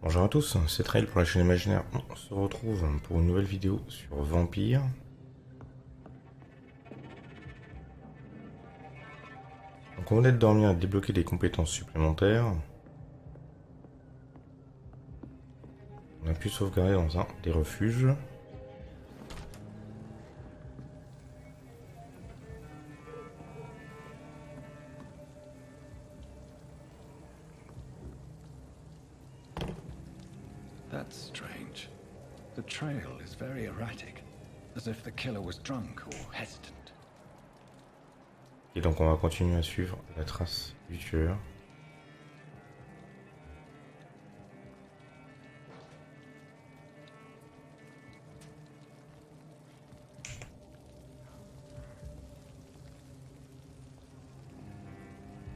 Bonjour à tous, c'est Trail pour la chaîne Imaginaire. On se retrouve pour une nouvelle vidéo sur Vampyr. Donc on venait de dormir et de débloquer des compétences supplémentaires. On a pu sauvegarder dans un des refuges. That's strange. The trail is very erratic, as if the killer was drunk or hesitant. Et donc on va continuer à suivre la trace du tueur.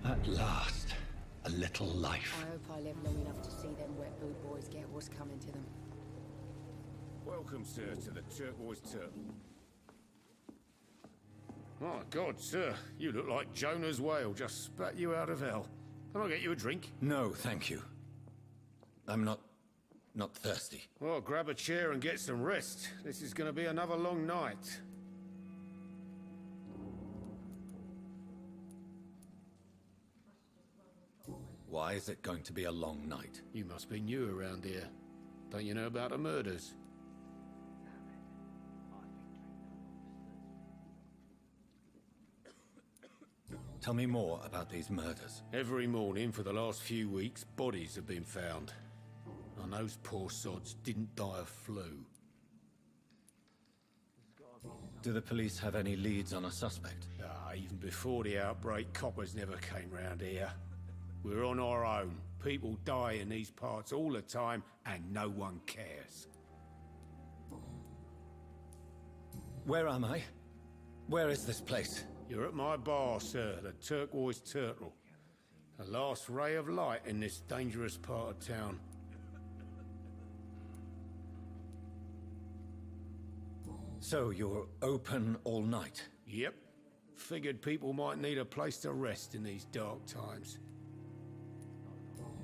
At last, a little life. I hope I live long enough to see them wet boot boys get what's coming to them. Welcome, sir, to the Turquoise Turtle. My God, sir, you look like Jonah's whale just spat you out of hell. Can I get you a drink? No, thank you. I'm not thirsty. Well, grab a chair and get some rest. This is going to be another long night. Why is it going to be a long night? You must be new around here. Don't you know about the murders? Tell me more about these murders. Every morning for the last few weeks, bodies have been found. And those poor sods didn't die of flu. Do the police have any leads on a suspect? Even before the outbreak, coppers never came round here. We're on our own. People die in these parts all the time, and no one cares. Where am I? Where is this place? You're at my bar, sir, the Turquoise Turtle. The last ray of light in this dangerous part of town. So you're open all night? Yep. Figured people might need a place to rest in these dark times.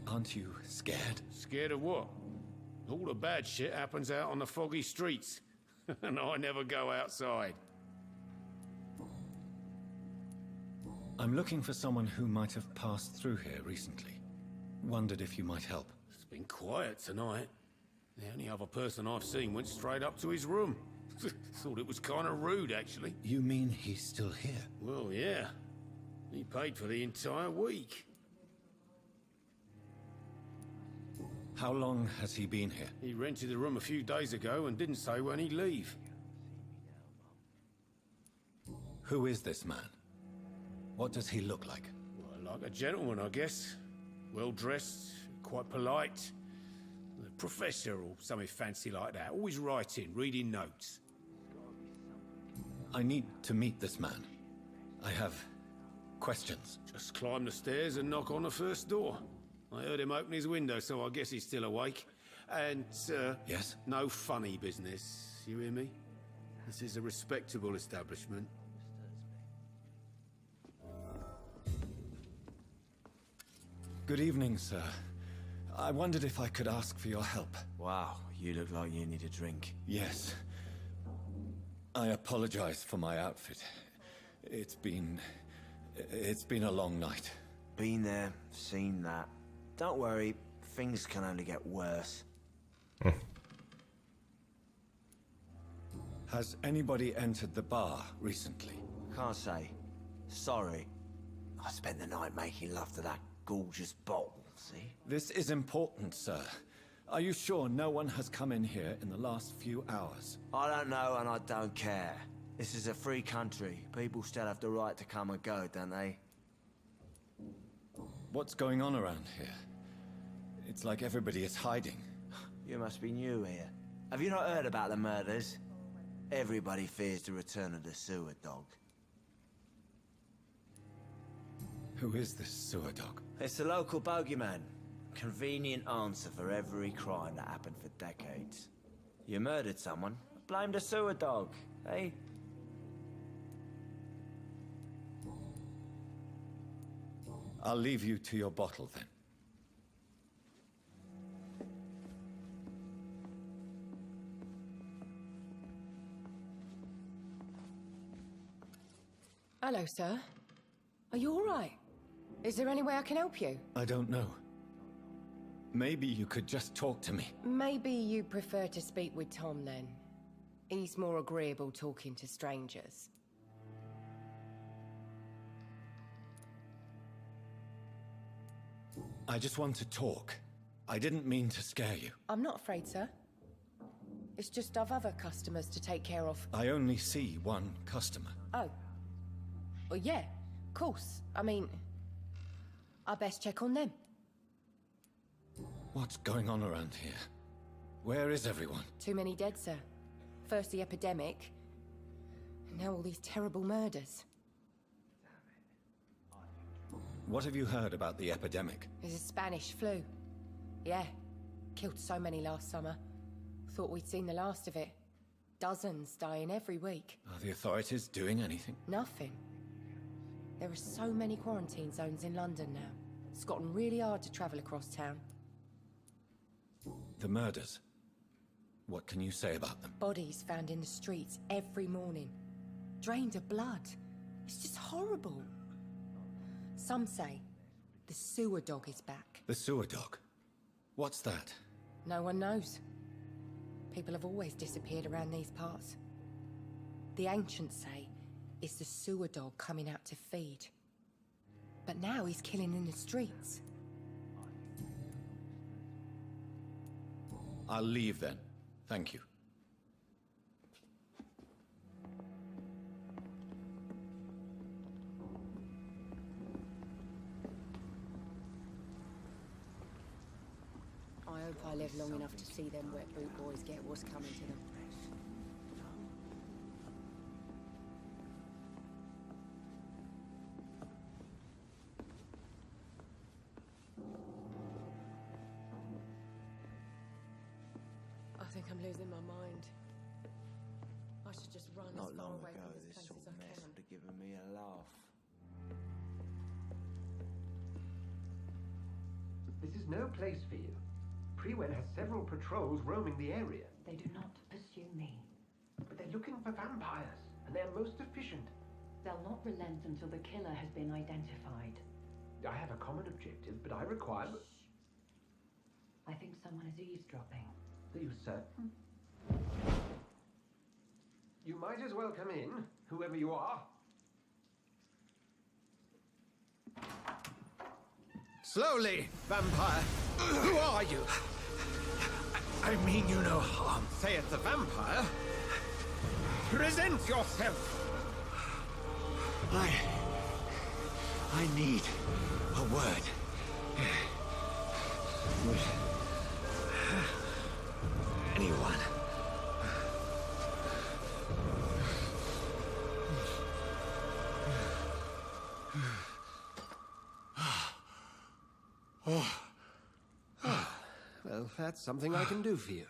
Aren't you scared? Scared of what? All the bad shit happens out on the foggy streets. And I never go outside. I'm looking for someone who might have passed through here recently. Wondered if you might help. It's been quiet tonight. The only other person I've seen went straight up to his room. Thought it was kind of rude, actually. You mean he's still here? Well, yeah. He paid for the entire week. How long has he been here? He rented the room a few days ago and didn't say when he'd leave. Who is this man? What does he look like? Well, like a gentleman, I guess. Well-dressed, quite polite. A professor or something fancy like that. Always writing, reading notes. I need to meet this man. I have questions. Just climb the stairs and knock on the first door. I heard him open his window, so I guess he's still awake. And, Yes? no funny business. You hear me? This is a respectable establishment. Good evening, sir. I wondered if I could ask for your help. Wow, you look like you need a drink. Yes. I apologize for my outfit. It's been a long night. Been there, seen that. Don't worry, things can only get worse. Has anybody entered the bar recently? Can't say. Sorry. I spent the night making love to that gorgeous bottle, see? This is important, sir. Are you sure no one has come in here in the last few hours? I don't know and I don't care. This is a free country. People still have the right to come and go, don't they? What's going on around here? It's like everybody is hiding. You must be new here. Have you not heard about the murders? Everybody fears the return of the sewer dog. Who is this sewer dog? It's the local bogeyman. Convenient answer for every crime that happened for decades. You murdered someone, blame the sewer dog, eh? I'll leave you to your bottle then. Hello, sir. Are you all right? Is there any way I can help you? I don't know. Maybe you could just talk to me. Maybe you prefer to speak with Tom, then. He's more agreeable talking to strangers. I just want to talk. I didn't mean to scare you. I'm not afraid, sir. It's just I've other customers to take care of. I only see one customer. Oh. Well, yeah, of course. I mean, I best check on them. What's going on around here? Where is everyone? Too many dead, sir. First the epidemic, and now all these terrible murders. What have you heard about the epidemic? There's a Spanish flu. Yeah, killed so many last summer. Thought we'd seen the last of it. Dozens dying every week. Are the authorities doing anything? Nothing. There are so many quarantine zones in London now. It's gotten really hard to travel across town. The murders. What can you say about them? Bodies found in the streets every morning. Drained of blood. It's just horrible. Some say the sewer dog is back. The sewer dog? What's that? No one knows. People have always disappeared around these parts. The ancients say it's the sewer dog coming out to feed. But now he's killing in the streets. I'll leave then. Thank you. I hope I live long enough to see them wet boot boys get what's coming to them. I think I'm losing my mind. I should just run Not as far long away ago, from this this place sort as of I mess can. would have given me a laugh. This is no place for you. Prewen has several patrols roaming the area. They do not pursue me. But they're looking for vampires, and they're most efficient. They'll not relent until the killer has been identified. I have a common objective, but I require... I think someone is eavesdropping. Are you certain? You might as well come in, whoever you are. Slowly, vampire. Who are you? I mean you no harm. Say it's a vampire. Present yourself. I need a word. Anyone. Well, that's something I can do for you.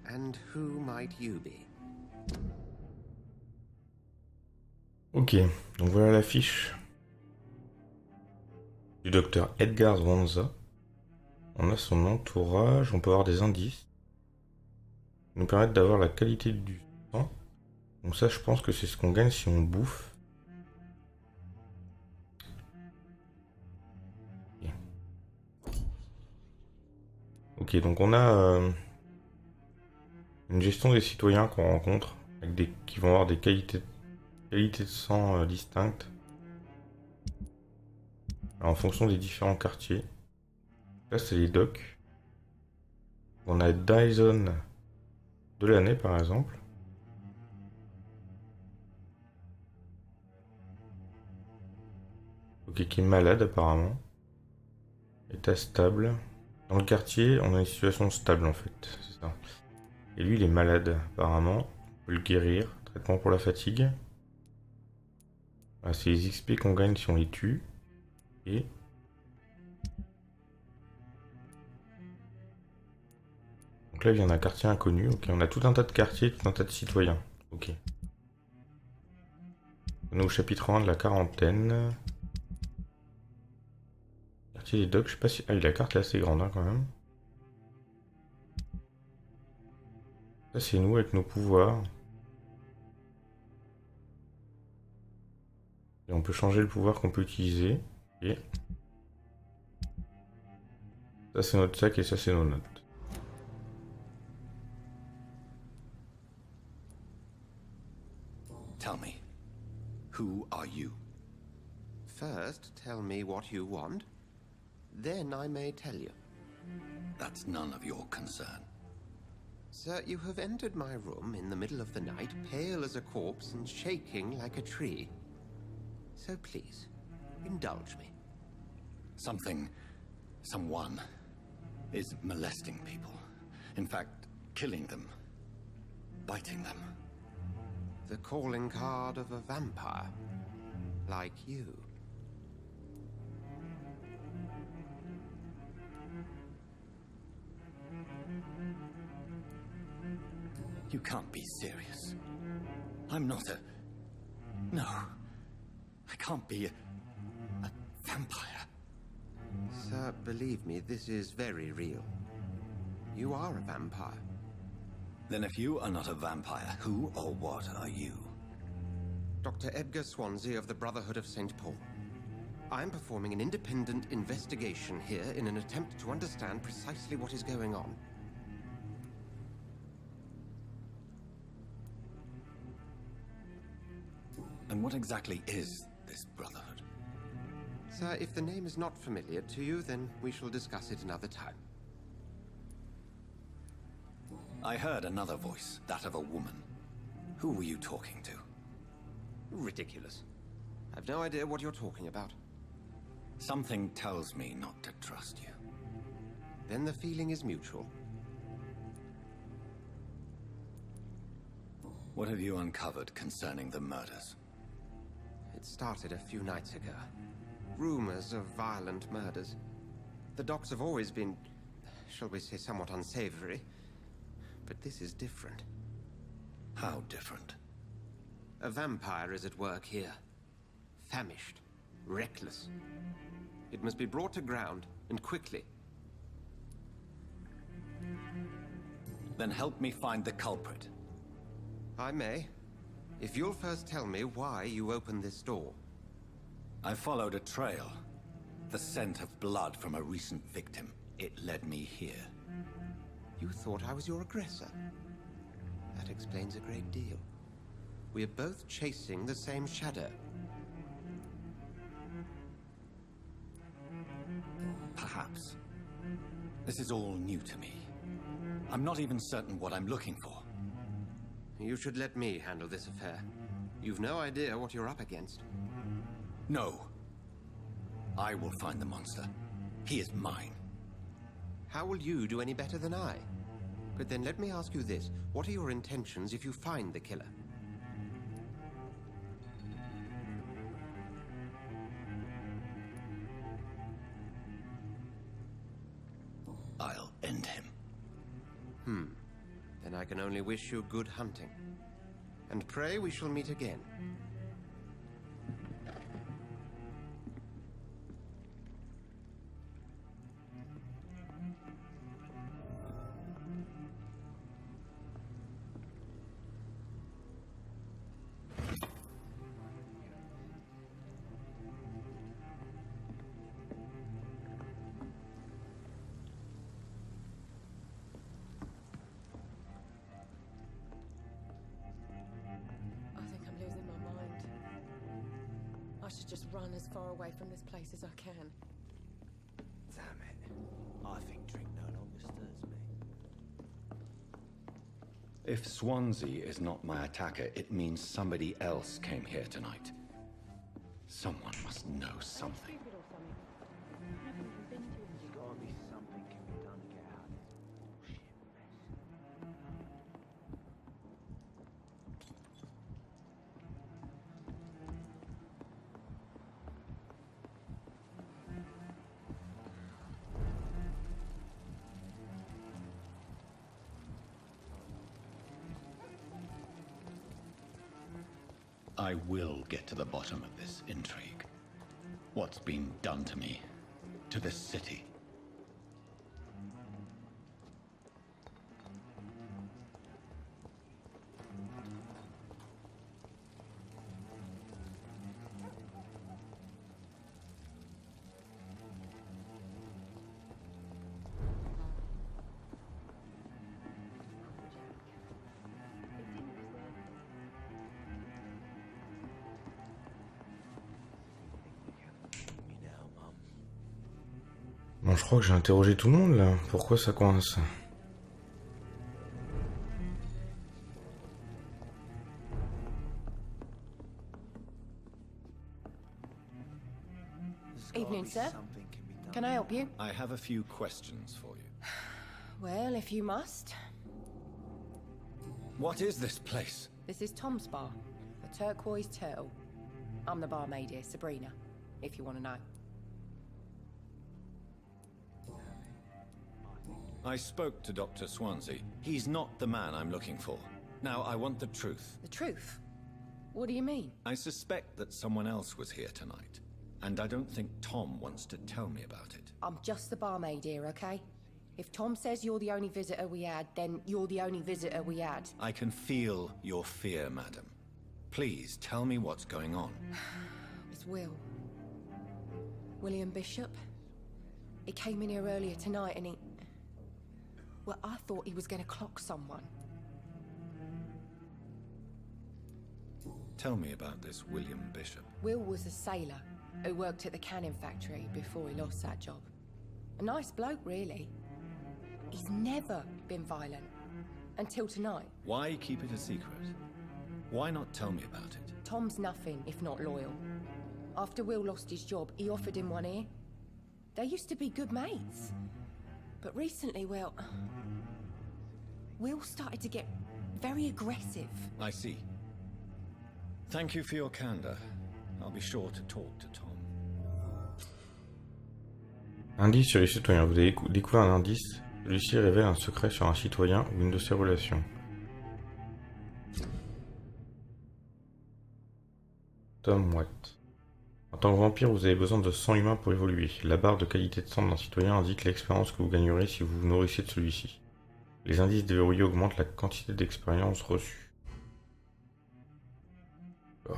And who might you be? Ok, donc voilà l'affiche du docteur Edgar Swanza. On a son entourage, on peut avoir des indices qui nous permettent d'avoir la qualité du sang. Donc ça je pense que c'est ce qu'on gagne si on bouffe. Ok, donc on a une gestion des citoyens qu'on rencontre, avec qui vont avoir des qualités de sang distinctes. Alors, en fonction des différents quartiers. Là c'est les docks. On a Dyson de l'année par exemple. Ok, qui est malade apparemment. État stable. Dans le quartier, on a une situation stable en fait, c'est ça. Et lui, il est malade apparemment. On peut le guérir. Traitement pour la fatigue. Voilà, c'est les XP qu'on gagne si on les tue. Et... donc Donc là, il vient d'un quartier inconnu. Ok, on a tout un tas de quartiers, tout un tas de citoyens. Ok. On est au chapitre 1 de la quarantaine. Quartier des docks, je sais pas si... Ah, la carte est assez grande hein, quand même. Ça, c'est nous avec nos pouvoirs. Et on peut changer le pouvoir qu'on peut utiliser. Et... ça, c'est notre sac et ça, c'est nos notes. Tell me, who are you? First, tell me what you want. Then I may tell you. That's none of your concern. Sir, you have entered my room in the middle of the night, pale as a corpse and shaking like a tree. So please, indulge me. Someone is molesting people. In fact, killing them. Biting them. The calling card of a vampire. Like you. You can't be serious. I'm not a... No. I can't be a vampire. Sir, believe me, this is very real. You are a vampire. Then if you are not a vampire, who or what are you? Dr. Edgar Swansea of the Brotherhood of St. Paul. I'm performing an independent investigation here in an attempt to understand precisely what is going on. And what exactly is this Brotherhood? Sir, if the name is not familiar to you, then we shall discuss it another time. I heard another voice, that of a woman. Who were you talking to? Ridiculous. I've no idea what you're talking about. Something tells me not to trust you. Then the feeling is mutual. What have you uncovered concerning the murders? It started a few nights ago. Rumors of violent murders. The docks have always been, shall we say, somewhat unsavory. But this is different. How different? A vampire is at work here. Famished. Reckless. It must be brought to ground, and quickly. Then help me find the culprit. I may. If you'll first tell me why you opened this door. I followed a trail. The scent of blood from a recent victim. It led me here. You thought I was your aggressor. That explains a great deal. We are both chasing the same shadow. Perhaps. This is all new to me. I'm not even certain what I'm looking for. You should let me handle this affair. You've no idea what you're up against. No. I will find the monster. He is mine. How will you do any better than I? But then let me ask you this. What are your intentions if you find the killer? I'll end him. Then I can only wish you good hunting. And pray we shall meet again. I should just run as far away from this place as I can. Damn it. I think drink no longer stirs me. If Swansea is not my attacker, it means somebody else came here tonight. Someone must know something. There's gotta be something can be done to get out of this bullshit mess. I will get to the bottom of this intrigue. What's been done to me, to this city. Bon, je crois que j'ai interrogé tout le monde là. Pourquoi ça coince? Evening, sir. Can I help you? I have a few questions for you. Well, if you must. What is this place? This is Tom's bar, the Turquoise Turtle. I'm the barmaid here, Sabrina, if you want to know. I spoke to Dr. Swansea. He's not the man I'm looking for. Now, I want the truth. The truth? What do you mean? I suspect that someone else was here tonight, and I don't think Tom wants to tell me about it. I'm just the barmaid here, okay? If Tom says you're the only visitor we had, then you're the only visitor we had. I can feel your fear, madam. Please tell me what's going on. It's Will. William Bishop. He came in here earlier tonight and he... Well, I thought he was going to clock someone. Tell me about this William Bishop. Will was a sailor who worked at the cannon factory before he lost that job. A nice bloke, really. He's never been violent. Until tonight. Why keep it a secret? Why not tell me about it? Tom's nothing if not loyal. After Will lost his job, he offered him one ear. They used to be good mates. But recently, well... Will started to get very aggressive. I see. Thank you for your candor. I'll be sure to talk to Tom. Indice sur les citoyens. Vous avez découvert un indice. Celui-ci révèle un secret sur un citoyen ou une de ses relations. Tom Watt. En tant que vampire, vous avez besoin de sang humain pour évoluer. La barre de qualité de sang d'un citoyen indique l'expérience que vous gagnerez si vous vous nourrissez de celui-ci. Les indices déverrouillés augmentent la quantité d'expérience reçue. Oh.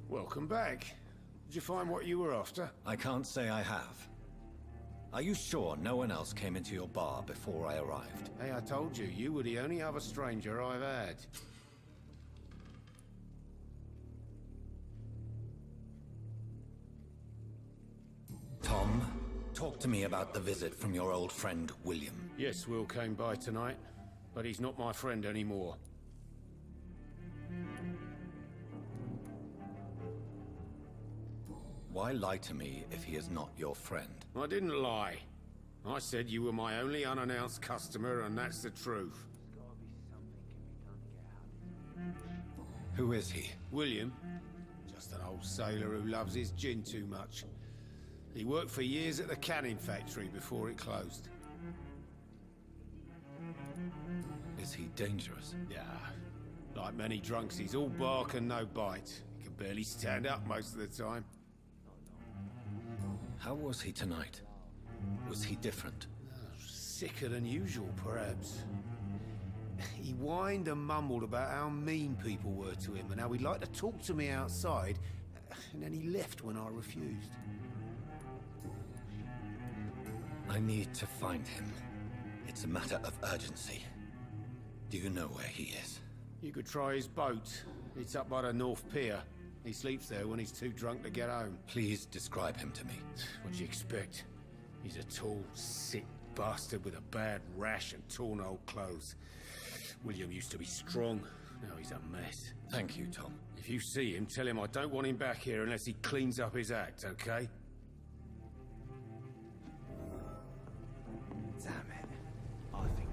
Welcome back. Did you find what you were after? I can't say I have. Are you sure no one else came into your bar before I arrived? Hey, I told you, you were the only other stranger I've had. Tom, talk to me about the visit from your old friend, William. Yes, Will came by tonight, but he's not my friend anymore. Why lie to me if he is not your friend? I didn't lie. I said you were my only unannounced customer, and that's the truth. Who is he? William. Just an old sailor who loves his gin too much. He worked for years at the canning factory before it closed. Is he dangerous? Yeah. Like many drunks, he's all bark and no bite. He can barely stand up most of the time. How was he tonight? Was he different? Sicker than usual, perhaps. He whined and mumbled about how mean people were to him and how he'd like to talk to me outside, and then he left when I refused. I need to find him. It's a matter of urgency. Do you know where he is? You could try his boat. It's up by the North Pier. He sleeps there when he's too drunk to get home. Please describe him to me. What'd you expect? He's a tall, sick bastard with a bad rash and torn old clothes. William used to be strong. Now he's a mess. Thank you, Tom. If you see him, tell him I don't want him back here unless he cleans up his act, okay? Damn it. I think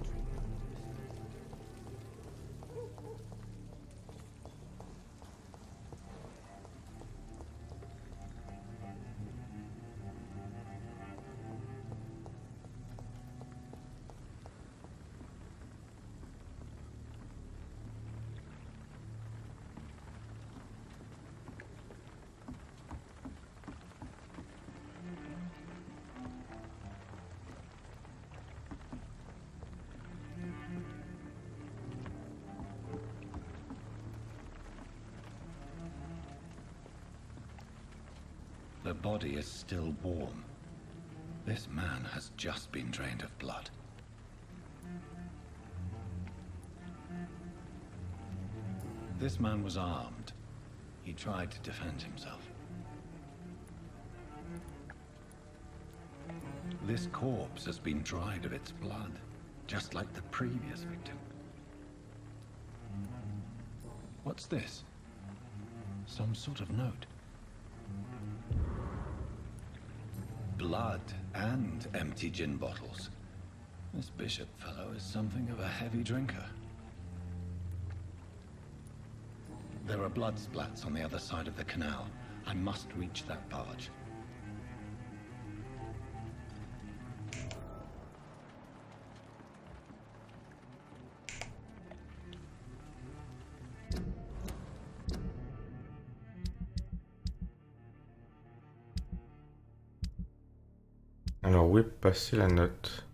The body is still warm. This man has just been drained of blood. This man was armed. He tried to defend himself. This corpse has been dried of its blood, just like the previous victim. What's this? Some sort of note. Blood and empty gin bottles. This bishop fellow is something of a heavy drinker. There are blood splats on the other side of the canal. I must reach that barge. Alors, où est passée la note?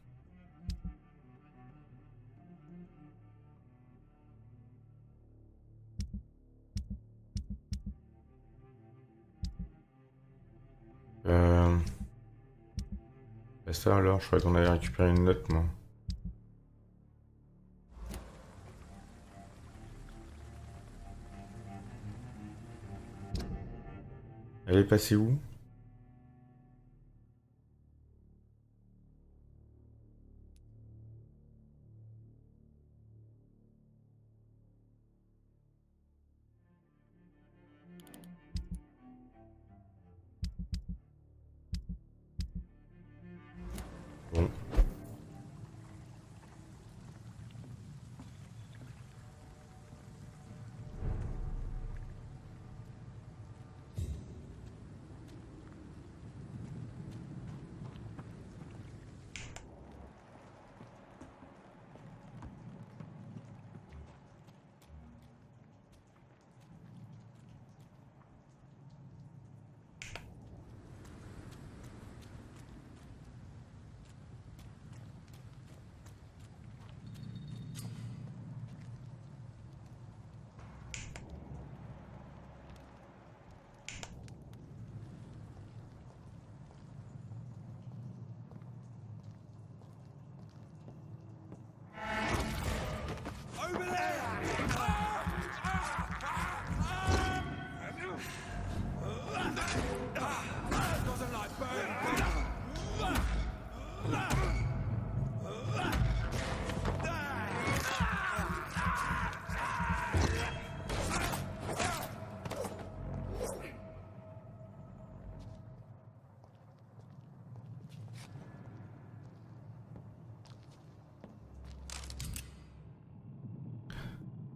Et ça alors, je crois qu'on avait récupéré une note, moi. Elle est passée où? Bon.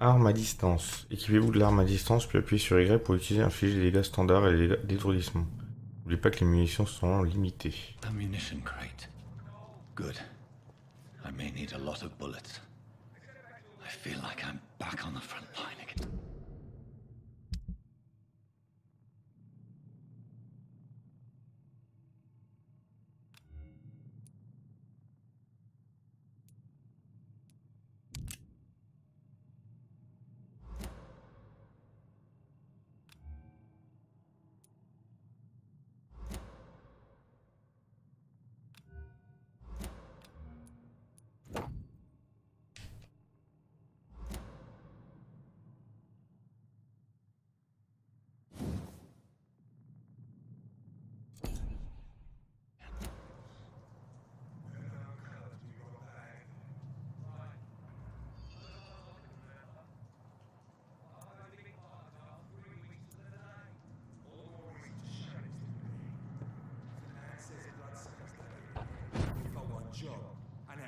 Arme à distance. Équipez-vous de l'arme à distance, puis appuyez sur Y pour utiliser infliger des dégâts standards et des dégâts d'étourdissement. N'oubliez pas que les munitions sont limitées. Ammunition crate. Good. I may need a lot of bullets. I feel like I'm back on the front line again.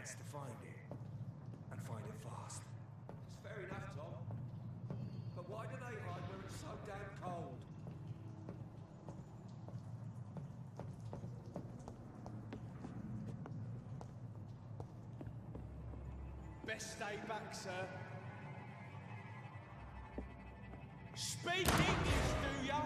To find it, and find it fast. It's fair enough, Tom. But why do they hide where it's so damn cold? Best stay back, sir. Speak English, do ya?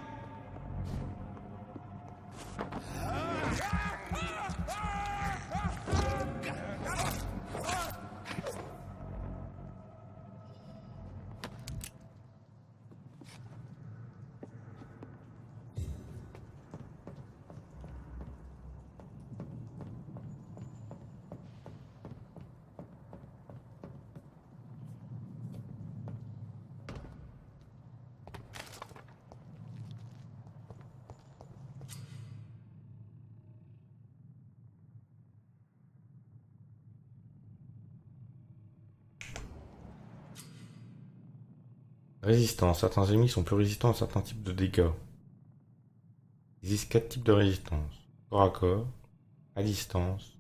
Résistance. Certains ennemis sont plus résistants à certains types de dégâts. Il existe 4 types de résistance. Corps à corps, à distance,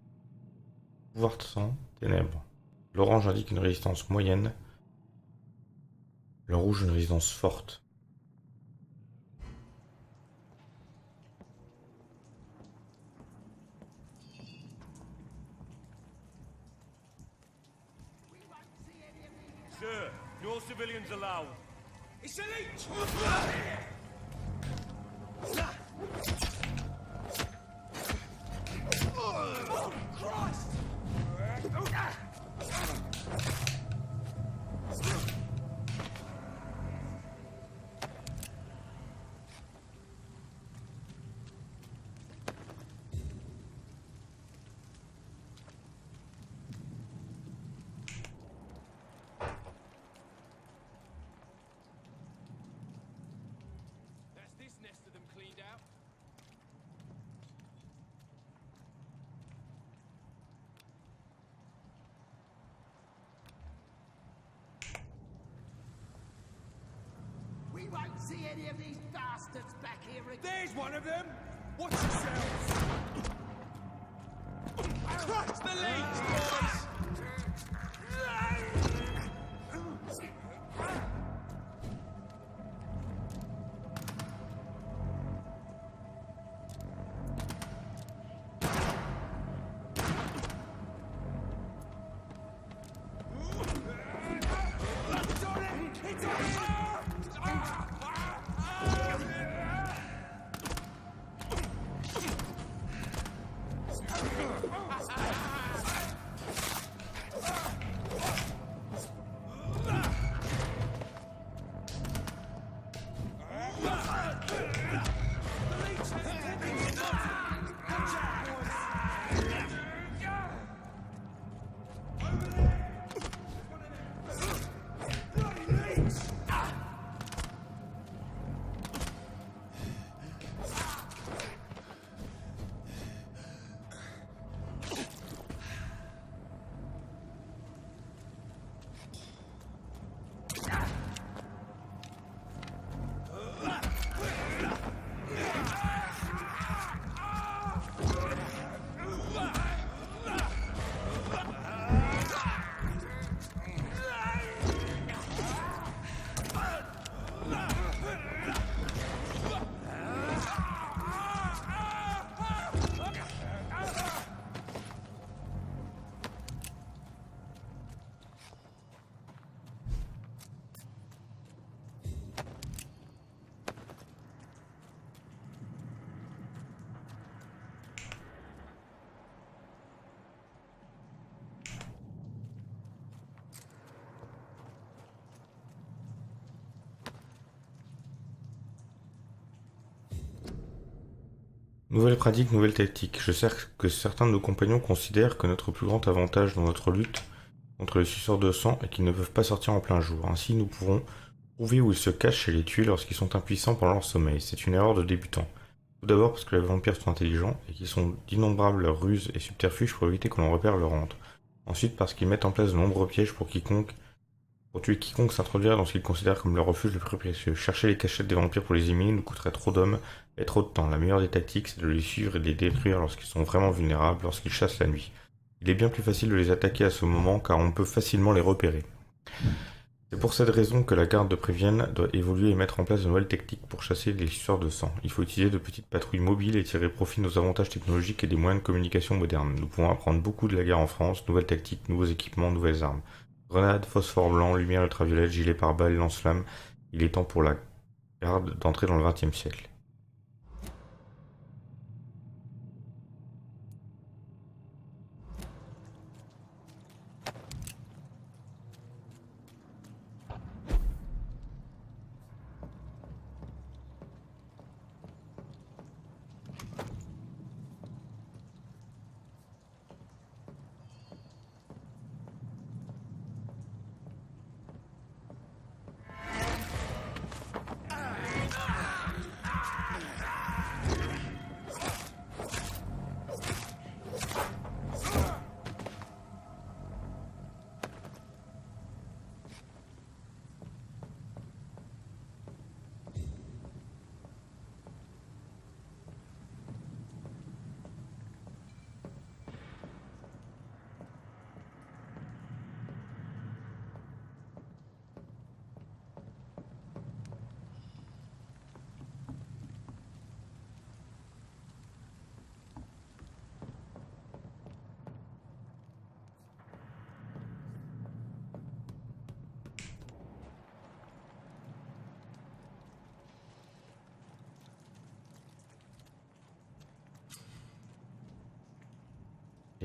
pouvoir de sang, ténèbres. L'orange indique une résistance moyenne. Le rouge une résistance forte. Sir, no civilians allowed. It's elite! Oh, Christ! We won't see any of these bastards back here again. There's one of them! Watch yourselves! It's the leech, boys! Nouvelle pratique, nouvelle tactique. Je sais que certains de nos compagnons considèrent que notre plus grand avantage dans notre lutte contre les suceurs de sang est qu'ils ne peuvent pas sortir en plein jour. Ainsi, nous pouvons trouver où ils se cachent et les tuer lorsqu'ils sont impuissants pendant leur sommeil. C'est une erreur de débutant. Tout d'abord parce que les vampires sont intelligents et qu'ils sont d'innombrables ruses et subterfuges pour éviter que l'on repère leur rente. Ensuite parce qu'ils mettent en place de nombreux pièges pour tuer quiconque s'introduire dans ce qu'ils considèrent comme leur refuge le plus précieux. Chercher les cachettes des vampires pour les éliminer nous coûterait trop d'hommes et trop de temps. La meilleure des tactiques, c'est de les suivre et de les détruire lorsqu'ils sont vraiment vulnérables, lorsqu'ils chassent la nuit. Il est bien plus facile de les attaquer à ce moment car on peut facilement les repérer. C'est pour cette raison que la garde de Prévienne doit évoluer et mettre en place de nouvelles techniques pour chasser les suceurs de sang. Il faut utiliser de petites patrouilles mobiles et tirer profit de nos avantages technologiques et des moyens de communication modernes. Nous pouvons apprendre beaucoup de la guerre en France, nouvelles tactiques, nouveaux équipements, nouvelles armes. Grenades, phosphore blanc, lumière ultraviolette, gilet pare-balles, lance-flammes. Il est temps pour la garde d'entrer dans le XXe siècle.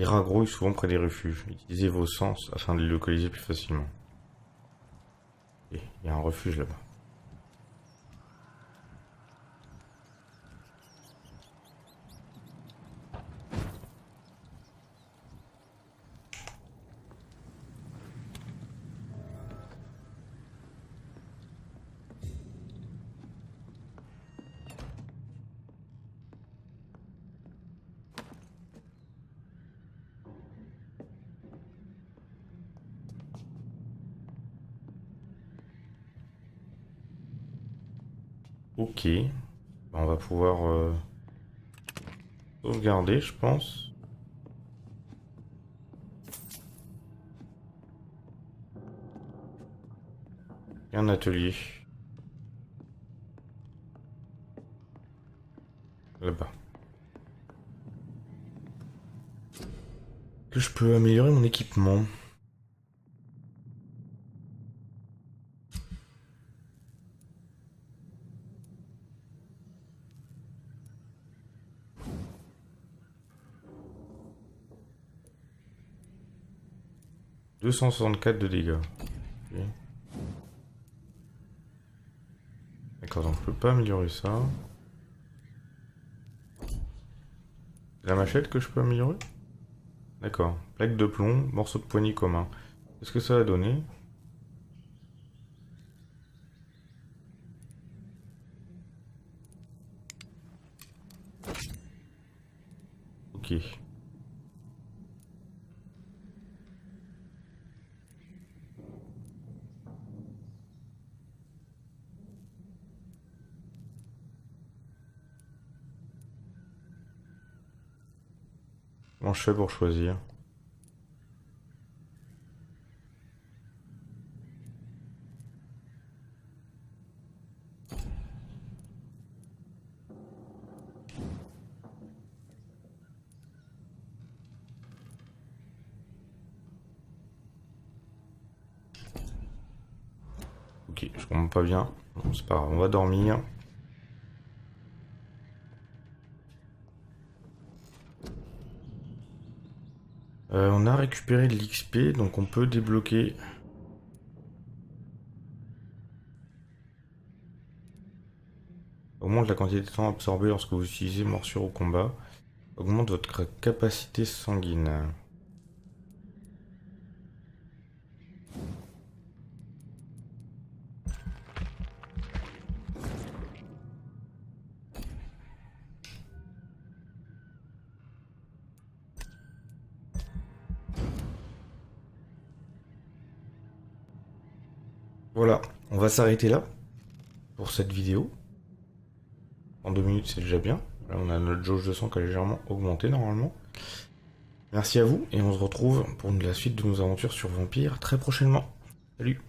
Les rats grouillent souvent près des refuges. Utilisez vos sens afin de les localiser plus facilement. Et il y a un refuge là-bas. Ok, on va pouvoir sauvegarder, je pense. Et un atelier. Là-bas. Que je peux améliorer mon équipement. « 264 de dégâts. Okay. D'accord, donc je peux pas améliorer ça. C'est la machette que je peux améliorer? D'accord. Plaque de plomb, morceau de poignée commun. Qu'est-ce que ça va donner? Ok. Comment je fais pour choisir? Ok, je comprends pas bien. Bon, c'est pas grave, on va dormir. On a récupéré de l'XP, donc on peut débloquer. Augmente la quantité de temps absorbé lorsque vous utilisez morsure au combat. Augmente votre capacité sanguine. Voilà, on va s'arrêter là pour cette vidéo. En 2 minutes, c'est déjà bien. Là, on a notre jauge de sang qui a légèrement augmenté normalement. Merci à vous et on se retrouve pour la suite de nos aventures sur Vampyr très prochainement. Salut!